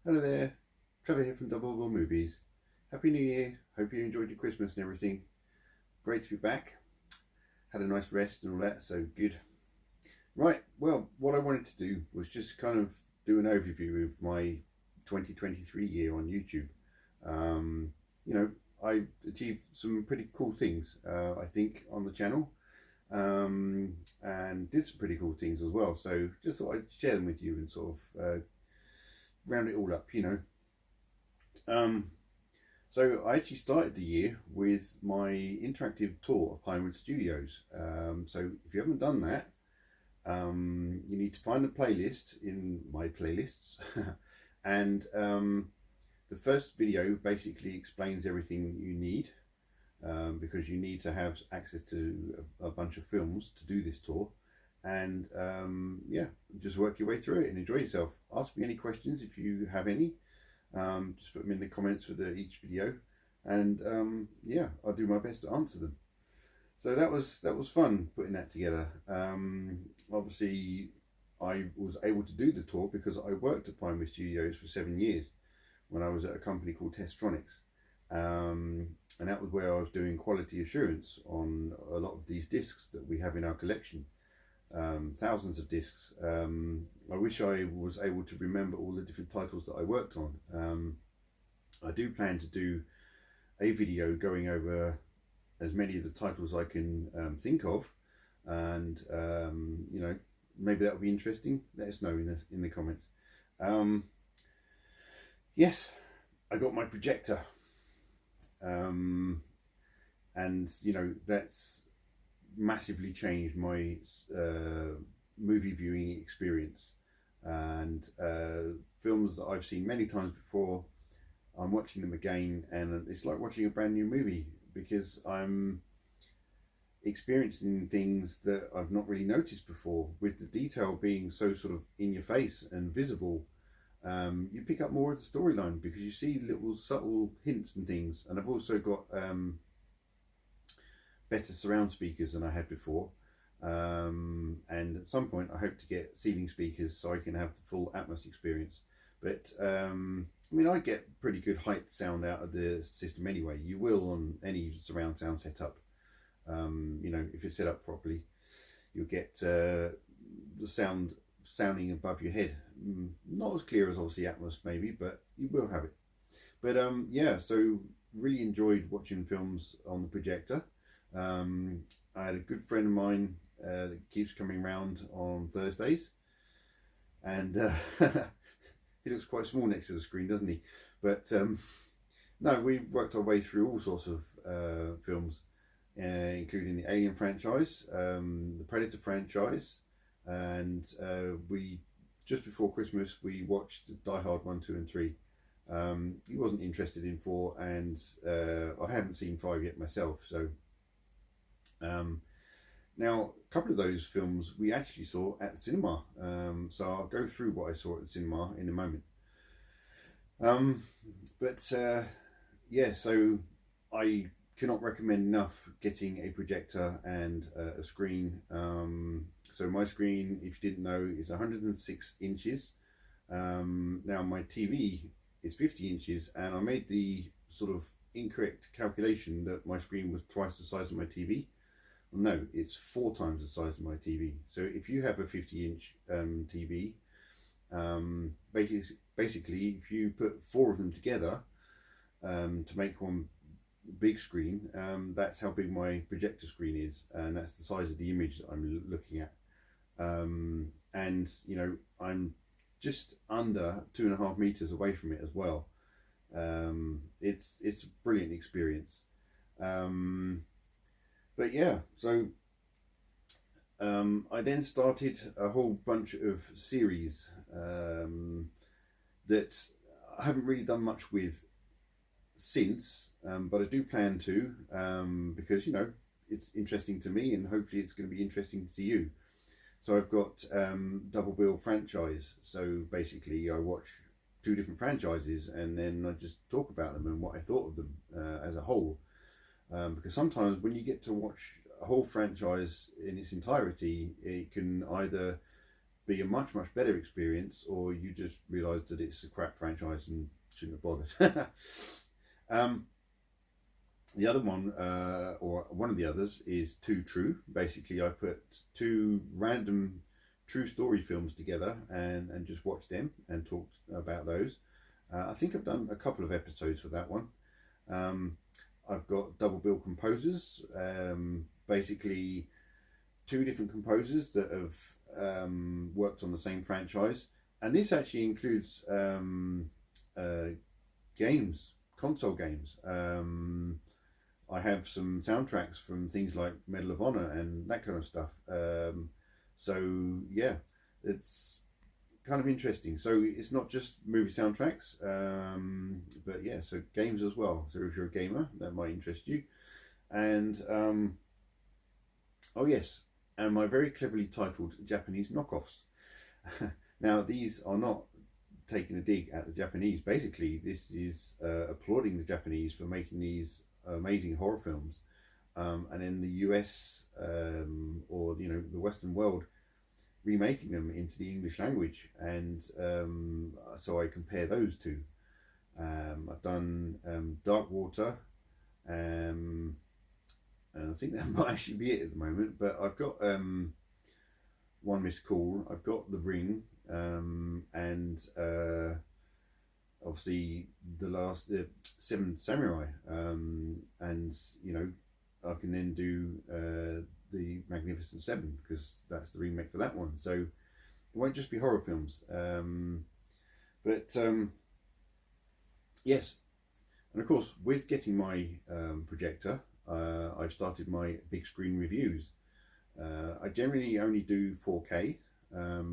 Hello there, Trevor here from Double Bill Movies. Happy New Year, hope you enjoyed your Christmas and everything. Great to be back, had a nice rest and all that, so good. Right, well, what I wanted to do was just kind of do an overview of my 2023 year on YouTube. You know, I achieved some pretty cool things, I think, on the channel, and did some pretty cool things as well, so just thought I'd share them with you and sort of round it all up, you know. So I actually started the year with my interactive tour of Pinewood Studios. So if you haven't done that, you need to find a playlist in my playlists and the first video basically explains everything you need, because you need to have access to a bunch of films to do this tour. And yeah, just work your way through it and enjoy yourself. Ask me any questions if you have any. Just put them in the comments for each video, and yeah, I'll do my best to answer them. So that was fun putting that together. Obviously I was able to do the tour because I worked at Pinewood Studios for 7 years when I was at a company called Testronics, and that was where I was doing quality assurance on a lot of these discs that we have in our collection. Thousands of discs. I wish I was able to remember all the different titles that I worked on. I do plan to do a video going over as many of the titles I can think of, and you know, maybe that would be interesting. Let us know in the comments. Yes, I got my projector, and you know, that's massively changed my movie viewing experience, and films that I've seen many times before, I'm watching them again and it's like watching a brand new movie, because I'm experiencing things that I've not really noticed before, with the detail being so sort of in your face and visible. You pick up more of the storyline because you see little subtle hints and things. And I've also got better surround speakers than I had before, and at some point I hope to get ceiling speakers so I can have the full Atmos experience. But I mean, I get pretty good height sound out of the system anyway. You will on any surround sound setup. You know, if it's set up properly, you'll get the sound sounding above your head. Not as clear as obviously Atmos maybe, but you will have it. But yeah, so really enjoyed watching films on the projector. I had a good friend of mine that keeps coming round on Thursdays, and he looks quite small next to the screen, doesn't he? But no, we've worked our way through all sorts of films, including the Alien franchise, the Predator franchise, and we just before Christmas we watched Die Hard 1, 2 and 3. He wasn't interested in 4, and I haven't seen 5 yet myself, so now a couple of those films we actually saw at the cinema, so I'll go through what I saw at the cinema in a moment. But yeah, so I cannot recommend enough getting a projector and a screen. So my screen, if you didn't know, is 106 inches. Now my TV is 50 inches, and I made the sort of incorrect calculation that my screen was twice the size of my TV. No, it's 4 times the size of my TV. So if you have a 50-inch TV, basically if you put 4 of them together to make one big screen, that's how big my projector screen is, and that's the size of the image that I'm looking at. And you know, I'm just under 2.5 meters away from it as well. It's a brilliant experience. But yeah, so I then started a whole bunch of series that I haven't really done much with since, but I do plan to, because you know, it's interesting to me and hopefully it's going to be interesting to you. So I've got Double Bill franchise. So basically I watch 2 different franchises and then I just talk about them and what I thought of them as a whole. Because sometimes when you get to watch a whole franchise in its entirety, it can either be a much better experience, or you just realise that it's a crap franchise and shouldn't have bothered. The other one, or one of the others, is Too True. Basically, I put two random true story films together and just watched them and talked about those. I think I've done a couple of episodes for that one. I've got double bill composers, basically two different composers that have worked on the same franchise, and this actually includes games, console games. I have some soundtracks from things like Medal of Honor and that kind of stuff. So yeah, it's kind of interesting. So it's not just movie soundtracks, but yeah, so games as well. So if you're a gamer, that might interest you. And oh yes, and my very cleverly titled Japanese knockoffs. Now these are not taking a dig at the Japanese. Basically, this is applauding the Japanese for making these amazing horror films, and in the US or the Western world, remaking them into the English language. And so I compare those two. I've done Dark Water, and I think that might actually be it at the moment, but I've got One Missed Call, I've got The Ring, and obviously the Seven Samurai, and I can then do the Magnificent Seven, because that's the remake for that one. So it won't just be horror films, but yes. And of course, with getting my projector, I've started my big screen reviews. I generally only do 4K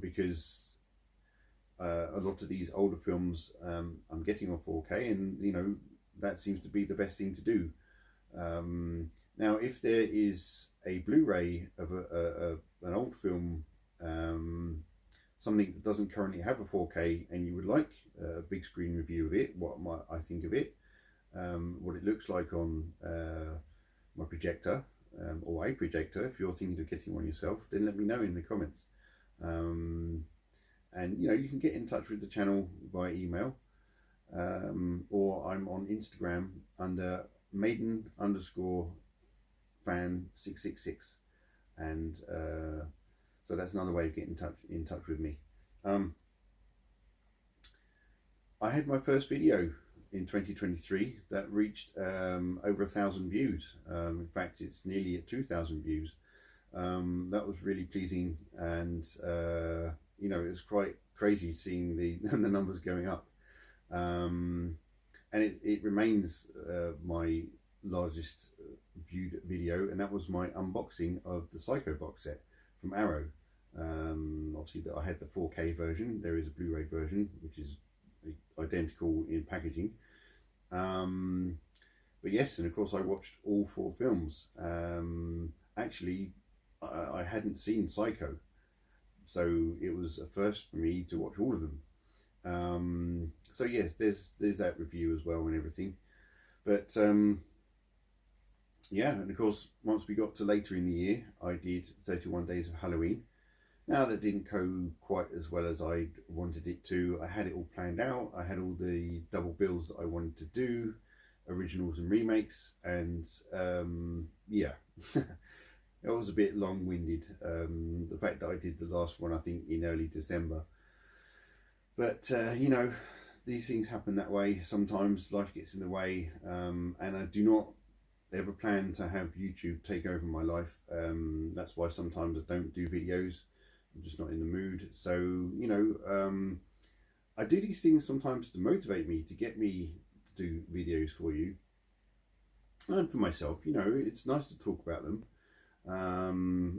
because a lot of these older films I'm getting on 4K, and that seems to be the best thing to do. Now, if there is a Blu-ray of an old film, something that doesn't currently have a 4K, and you would like a big screen review of it, what might I think of it, what it looks like on my projector, or a projector, if you're thinking of getting one yourself, then let me know in the comments. And you can get in touch with the channel via email, or I'm on Instagram under maiden_fan666, and so that's another way of getting in touch with me. I had my first video in 2023 that reached over 1,000 views. In fact, it's nearly at 2,000 views. That was really pleasing, and it was quite crazy seeing the numbers going up. And it remains my largest viewed video, and that was my unboxing of the Psycho box set from Arrow. Obviously, I had the 4K version. There is a Blu-ray version, which is identical in packaging. But yes, and of course I watched all 4 films. Actually, I hadn't seen Psycho, so it was a first for me to watch all of them. So yes, there's that review as well and everything. But yeah, and of course once we got to later in the year, I did 31 Days of Halloween. Now that didn't go quite as well as I wanted it to. I had it all planned out. I had all the double bills that I wanted to do, originals and remakes, and yeah, it was a bit long-winded. The fact that I did the last one, I think, in early December. But these things happen that way. Sometimes life gets in the way, and I do not ever plan to have YouTube take over my life. That's why sometimes I don't do videos. I'm just not in the mood. So I do these things sometimes to motivate me, to get me to do videos for you and for myself. It's nice to talk about them,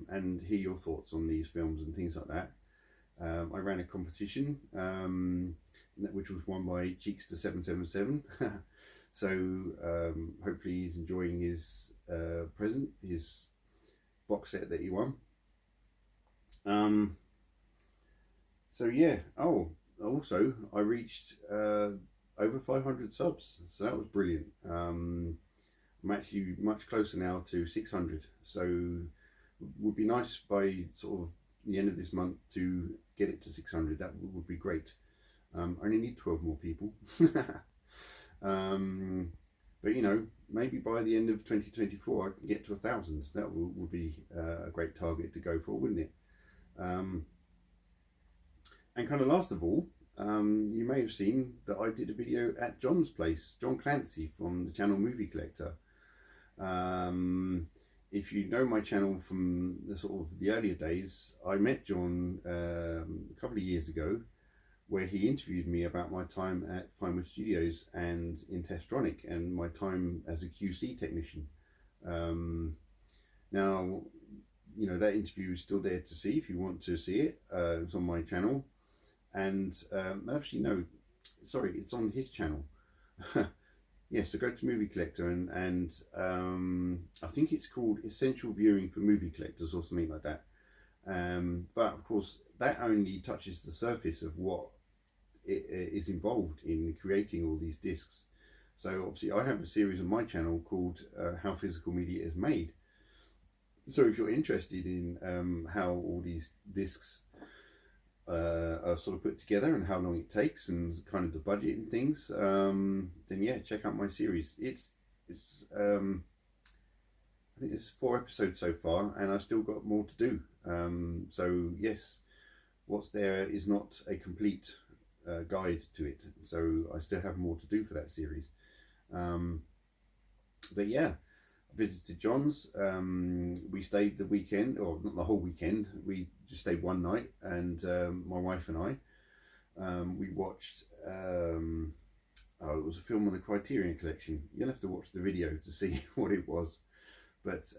and hear your thoughts on these films and things like that. I ran a competition, which was won by Cheeks777. So hopefully he's enjoying his present, his box set that he won. So yeah. Oh, also I reached over 500 subs, so that was brilliant. I'm actually much closer now to 600, so it would be nice by sort of the end of this month to get it to 600, that would be great. I only need 12 more people. But you know, maybe by the end of 2024 I can get to 1,000. That would be a great target to go for, wouldn't it? And kind of last of all, you may have seen that I did a video at John's place, John Clancy from the channel Movie Collector. If you know my channel from the sort of the earlier days, I met John a couple of years ago, where he interviewed me about my time at Pinewood Studios and in Testronic and my time as a QC technician. Now, you know, that interview is still there to see if you want to see it. It's on my channel, and actually no, sorry, it's on his channel. Yeah, so go to Movie Collector and I think it's called Essential Viewing for Movie Collectors or something like that. But of course, that only touches the surface of what is involved in creating all these discs. So obviously I have a series on my channel called How Physical Media is Made. So if you're interested in how all these discs are sort of put together and how long it takes and kind of the budget and things, then yeah, check out my series. It's I think it's 4 episodes so far, and I've still got more to do. So yes, what's there is not a complete guide to it, so I still have more to do for that series. But yeah, I visited John's. We stayed the weekend, or not the whole weekend, we just stayed one night, and my wife and I, we watched it was a film on the Criterion Collection. You'll have to watch the video to see what it was, but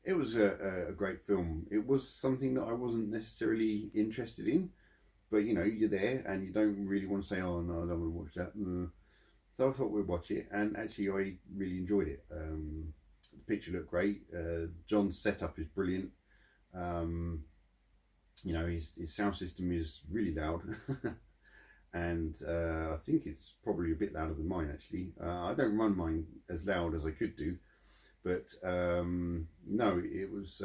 it was a great film. It was something that I wasn't necessarily interested in, but you know, you're there and you don't really want to say, oh no, I don't want to watch that. So I thought we'd watch it, and actually I really enjoyed it. The picture looked great. John's setup is brilliant. You know, his sound system is really loud. And I think it's probably a bit louder than mine actually. I don't run mine as loud as I could do, but no, it was,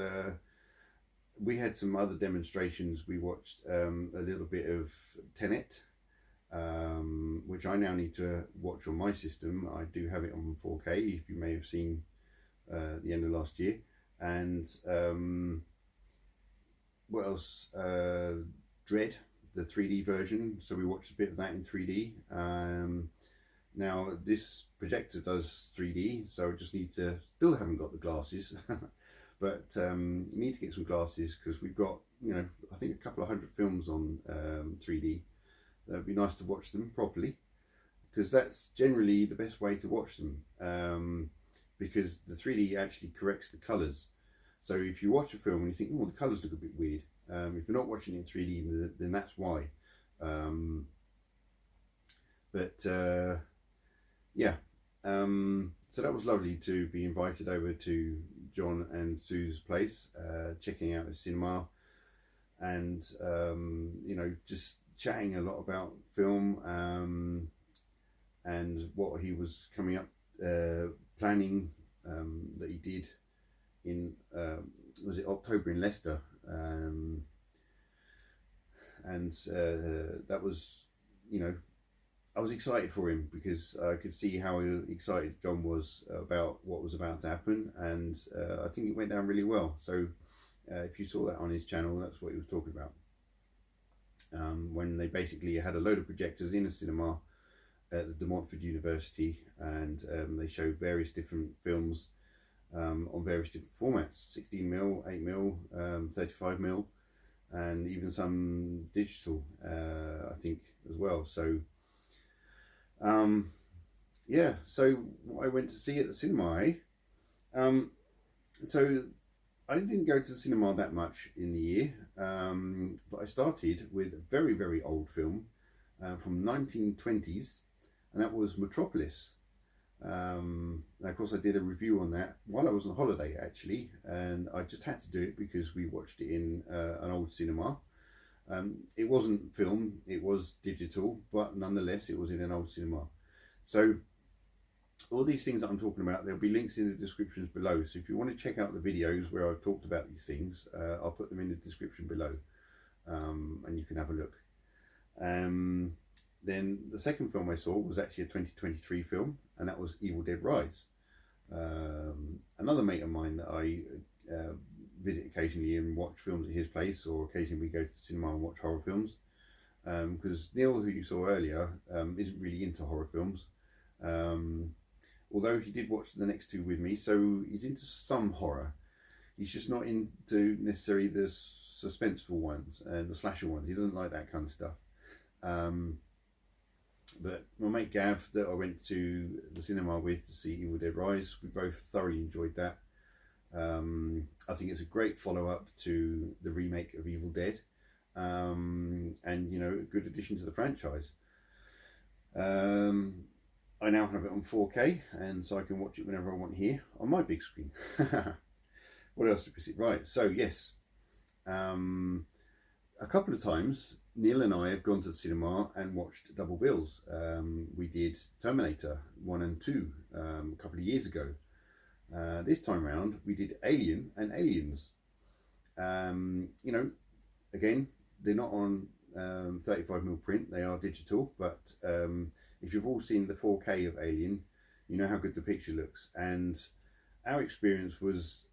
we had some other demonstrations. We watched a little bit of Tenet, which I now need to watch on my system. I do have it on 4K, if you may have seen the end of last year. And what else? Dread, the 3D version. So we watched a bit of that in 3D. Now this projector does 3D, so I just need to, still haven't got the glasses, but need to get some glasses, because we've got, you know, I think a couple of 100 films on 3D. It'd be nice to watch them properly, because that's generally the best way to watch them, because the 3D actually corrects the colours. So if you watch a film and you think, oh, the colours look a bit weird, if you're not watching it in 3D, then that's why. Yeah, so that was lovely to be invited over to John and Sue's place, checking out the cinema, and you know, just chatting a lot about film, and what he was coming up planning, that he did in was it October in Leicester, and that was, you know, I was excited for him, because I could see how excited John was about what was about to happen, and I think it went down really well. So if you saw that on his channel, that's what he was talking about. When they basically had a load of projectors in a cinema at the De Montfort University, and they showed various different films on various different formats, 16mm, 8mm, 35mm, and even some digital, I think, as well. So yeah, so I went to see at the cinema, so I didn't go to the cinema that much in the year, but I started with a very, very old film from 1920s, and that was Metropolis. And of course I did a review on that while I was on holiday actually, and I just had to do it because we watched it in an old cinema. It wasn't film, it was digital, but nonetheless it was in an old cinema. So all these things that I'm talking about, there'll be links in the descriptions below. So if you want to check out the videos where I've talked about these things, I'll put them in the description below. and you can have a look. Then the second film I saw was actually a 2023 film, and that was Evil Dead Rise. Another mate of mine that I visit occasionally and watch films at his place, or occasionally we go to the cinema and watch horror films, because Neil, who you saw earlier, isn't really into horror films, although he did watch the next two with me, so he's into some horror. He's just not into necessarily the suspenseful ones and the slasher ones. He doesn't like that kind of stuff. But my mate Gav, that I went to the cinema with to see Evil Dead Rise, we both thoroughly enjoyed that. I think it's a great follow-up to the remake of Evil Dead, and you know, a good addition to the franchise. I now have it on 4K, and so I can watch it whenever I want here on my big screen. What else did we see? Right, so yes, a couple of times Neil and I have gone to the cinema and watched double bills. We did Terminator 1 and 2 a couple of years ago. This time round we did Alien and Aliens. You know, again, they're not on 35mm print, they are digital, but if you've all seen the 4K of Alien, you know how good the picture looks, and our experience was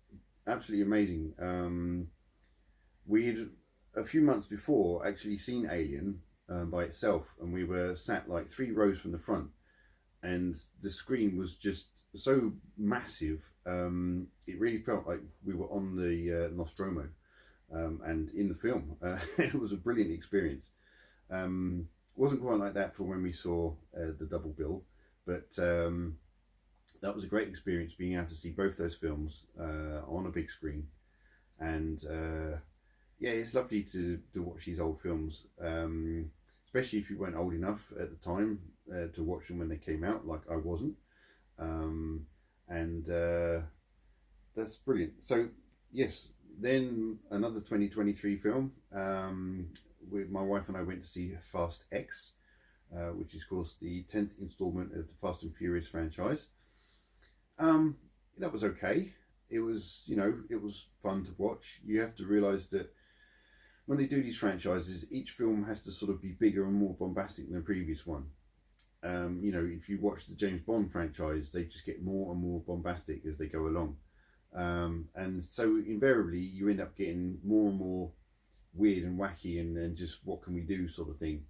absolutely amazing. We'd a few months before actually seen Alien by itself, and we were sat like 3 rows from the front, and the screen was just so massive, it really felt like we were on the Nostromo, and in the film. It was a brilliant experience. Wasn't quite like that for when we saw the double bill, but that was a great experience, being able to see both those films on a big screen. And yeah, it's lovely to watch these old films, especially if you weren't old enough at the time to watch them when they came out, like I wasn't. And that's brilliant. So yes, then another 2023 film, with my wife and I went to see Fast X, which is, of course, the 10th installment of the Fast and Furious franchise. That was okay. It was, you know, it was fun to watch. You have to realise that when they do these franchises, each film has to sort of be bigger and more bombastic than the previous one. You know, if you watch the James Bond franchise, they just get more and more bombastic as they go along. And so invariably you end up getting more and more weird and wacky and just what can we do sort of thing.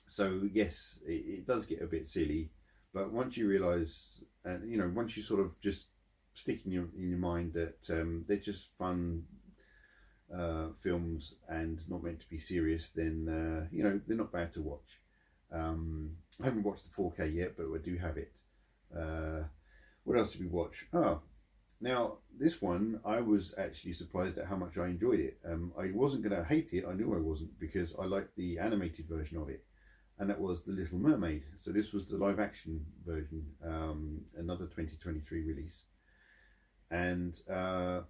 So yes, it does get a bit silly, but once you realise, and you know, once you sort of just stick in your mind that they're just fun films and not meant to be serious, then you know, they're not bad to watch. I haven't watched the 4K yet, but I do have it. What else did we watch? Now this one, I was actually surprised at how much I enjoyed it. I wasn't going to hate it, I knew I wasn't, because I liked the animated version of it, and that was The Little Mermaid. So this was the live action version, another 2023 release. And I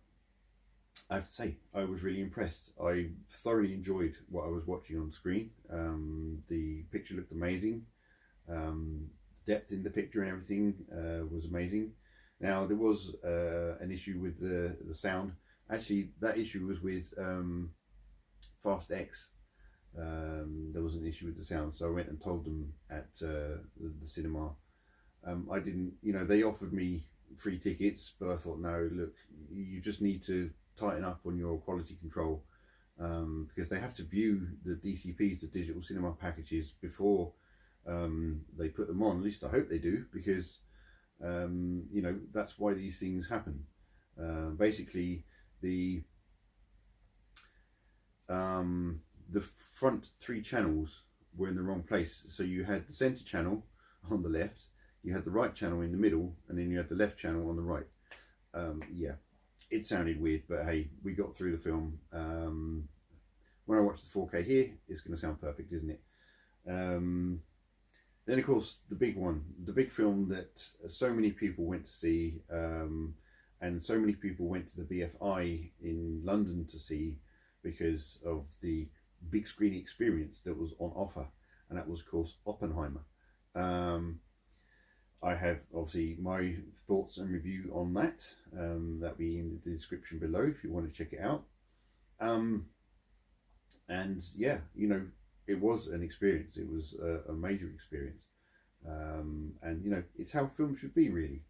have to say, I was really impressed. I thoroughly enjoyed what I was watching on screen. The picture looked amazing. The depth in the picture and everything was amazing. Now there was an issue with the sound. Actually, that issue was with Fast X. There was an issue with the sound, so I went and told them at the cinema. I didn't, you know, they offered me free tickets, but I thought, no, look, you just need to tighten up on your quality control, because they have to view the DCPs, the digital cinema packages, before they put them on. At least I hope they do, because you know, that's why these things happen. Basically, the front 3 channels were in the wrong place. So you had the center channel on the left, you had the right channel in the middle, and then you had the left channel on the right. Yeah, it sounded weird, but hey, we got through the film. When I watch the 4K here, it's going to sound perfect, isn't it? Then of course the big one, the big film that so many people went to see, and so many people went to the BFI in London to see because of the big screen experience that was on offer, and that was, of course, Oppenheimer. I have obviously my thoughts and review on that. That'll be in the description below if you want to check it out. And yeah, you know, it was an experience. It was a major experience. And you know, it's how film should be, really.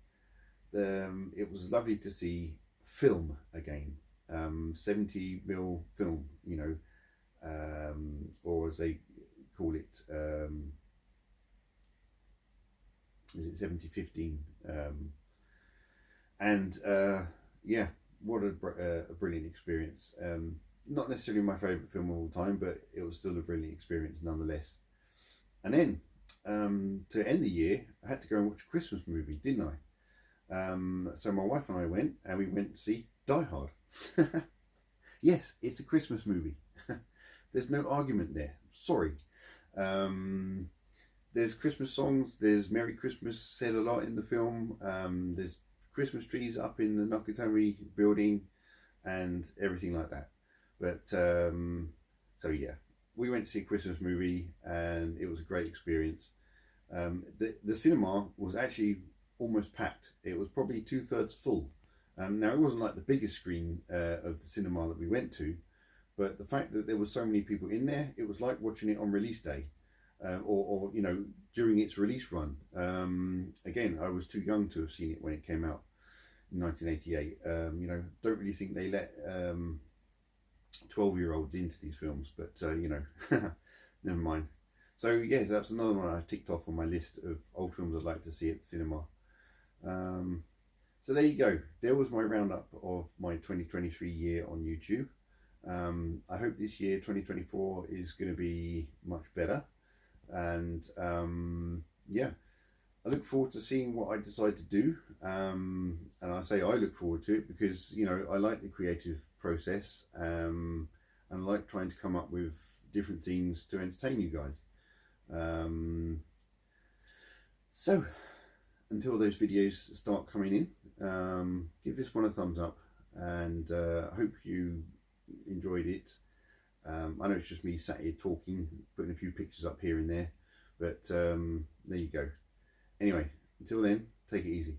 It was lovely to see film again, 70mm film, you know, or as they call it, is it 7015? And yeah, what a brilliant experience. Not necessarily my favourite film of all time, but it was still a brilliant experience nonetheless. And then to end the year, I had to go and watch a Christmas movie, didn't I? So my wife and I went, and we went to see Die Hard. Yes, it's a Christmas movie. There's no argument there. Sorry. There's Christmas songs. There's Merry Christmas said a lot in the film. There's Christmas trees up in the Nakatomi building and everything like that. But so yeah, we went to see a Christmas movie, and it was a great experience. The cinema was actually almost packed. It was probably 2/3 full. Now, it wasn't like the biggest screen of the cinema that we went to, but the fact that there were so many people in there, it was like watching it on release day, or you know, during its release run. Again, I was too young to have seen it when it came out in 1988. You know, don't really think they let 12-year-olds into these films, but you know, never mind. So yes, that's another one I ticked off on my list of old films I'd like to see at the cinema. So there you go. There was my roundup of my 2023 year on YouTube. I hope this year, 2024, is going to be much better. And yeah, I look forward to seeing what I decide to do. And I say I look forward to it because, you know, I like the creative process, and I like trying to come up with different things to entertain you guys. So until those videos start coming in, give this one a thumbs up, and I hope you enjoyed it. I know it's just me sat here talking, putting a few pictures up here and there, but there you go. Anyway, until then, take it easy.